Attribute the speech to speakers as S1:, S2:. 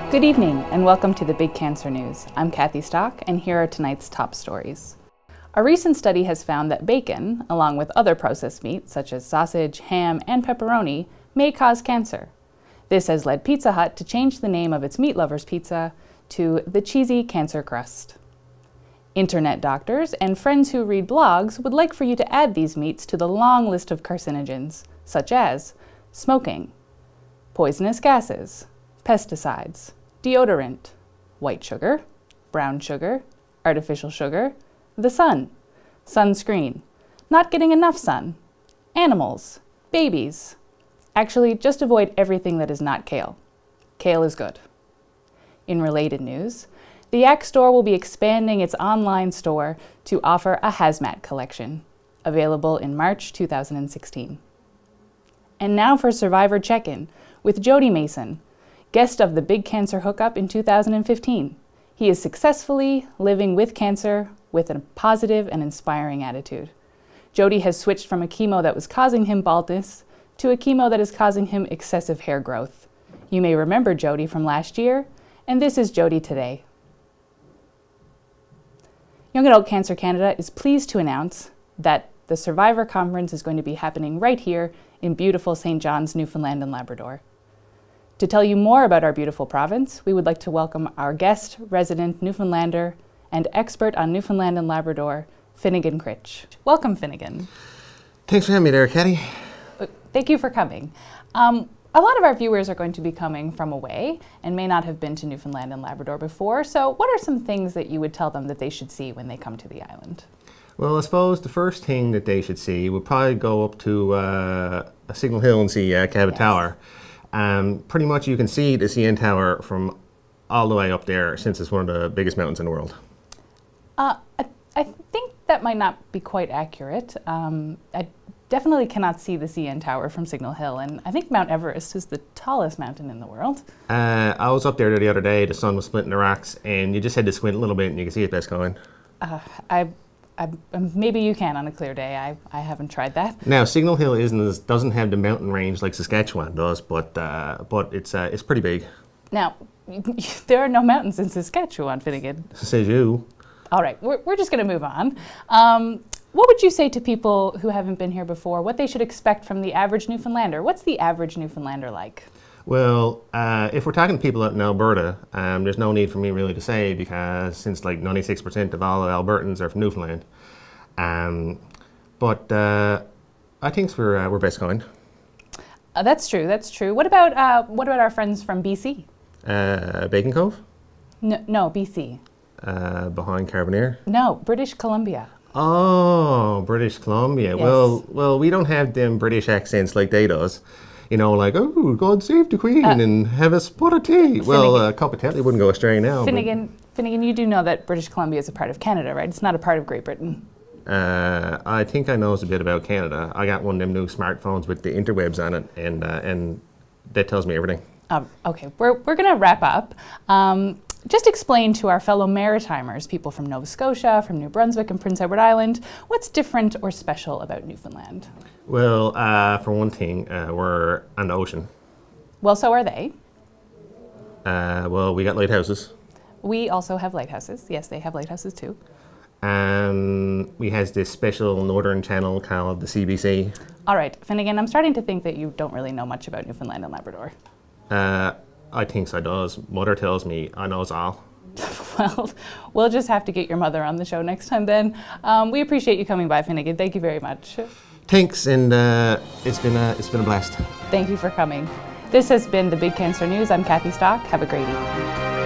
S1: Good evening and welcome to the Big Cancer News. I'm Kathy Stock and here are tonight's top stories. A recent study has found that bacon, along with other processed meats such as sausage, ham, and pepperoni, may cause cancer. This has led Pizza Hut to change the name of its Meat Lovers Pizza to the Cheesy Cancer Crust. Internet doctors and friends who read blogs would like for you to add these meats to the long list of carcinogens, such as smoking, poisonous gases, pesticides, deodorant, white sugar, brown sugar, artificial sugar, the sun, sunscreen, not getting enough sun, animals, babies. Actually, just avoid everything that is not kale. Kale is good. In related news, the Yak store will be expanding its online store to offer a hazmat collection, available in March 2016. And now for Survivor Check-In with Jody Mason, guest of the Big Cancer Hookup in 2015. He is successfully living with cancer with a positive and inspiring attitude. Jody has switched from a chemo that was causing him baldness to a chemo that is causing him excessive hair growth. You may remember Jody from last year, and this is Jody today. Young Adult Cancer Canada is pleased to announce that the Survivor Conference is going to be happening right here in beautiful St. John's, Newfoundland and Labrador. To tell you more about our beautiful province, we would like to welcome our guest, resident Newfoundlander, and expert on Newfoundland and Labrador, Finnegan Critch. Welcome, Finnegan.
S2: Thanks for having me there, Katty.
S1: Thank you for coming. A lot of our viewers are going to be coming from away and may not have been to Newfoundland and Labrador before, so what are some things that you would tell them that they should see when they come to the island?
S2: Well, I suppose the first thing that they should see would probably go up to Signal Hill and see Cabot Tower. Pretty much you can see the CN Tower from all the way up there, since it's one of the biggest mountains in the world.
S1: I think that might not be quite accurate. I definitely cannot see the CN Tower from Signal Hill, and I think Mount Everest is the tallest mountain in the world. I
S2: was up there the other day, the sun was splitting the rocks, and you just had to squint a little bit and you can see it best going.
S1: Maybe you can on a clear day. I haven't tried that.
S2: Now, Signal Hill doesn't have the mountain range like Saskatchewan does, but it's pretty big.
S1: Now, there are no mountains in Saskatchewan, Finnegan.
S2: Says you.
S1: All right, we're just going to move on. What would you say to people who haven't been here before, what they should expect from the average Newfoundlander? What's the average Newfoundlander like?
S2: Well, if we're talking to people out in Alberta, there's no need for me really to say, because since like 96% of all Albertans are from Newfoundland. But I think we're best kind.
S1: That's true, that's true. What about our friends from BC?
S2: Bacon Cove?
S1: No, BC.
S2: Behind Carbonear?
S1: No, British Columbia.
S2: Oh, British Columbia.
S1: Yes.
S2: Well, we don't have them British accents like they does. You know, like, oh, God save the Queen and have a spot of tea. Well, a cup of tea wouldn't go astray now.
S1: Finnegan, you do know that British Columbia is a part of Canada, right? It's not a part of Great Britain.
S2: I think I know a bit about Canada. I got one of them new smartphones with the interwebs on it, and that tells me everything.
S1: Okay, we're going to wrap up. Just explain to our fellow Maritimers, people from Nova Scotia, from New Brunswick and Prince Edward Island, what's different or special about Newfoundland?
S2: Well, for one thing, we're on the ocean.
S1: Well, so are they.
S2: Well, we got lighthouses.
S1: We also have lighthouses. Yes, they have lighthouses too.
S2: We has this special northern channel called the CBC.
S1: All right, Finnegan, I'm starting to think that you don't really know much about Newfoundland and Labrador.
S2: I think so does. Mother tells me I knows all.
S1: Well, we'll just have to get your mother on the show next time then. We appreciate you coming by, Finnegan. Thank you very much.
S2: Thanks, and it's been a blast.
S1: Thank you for coming. This has been the Big Cancer News. I'm Kathy Stock. Have a great evening.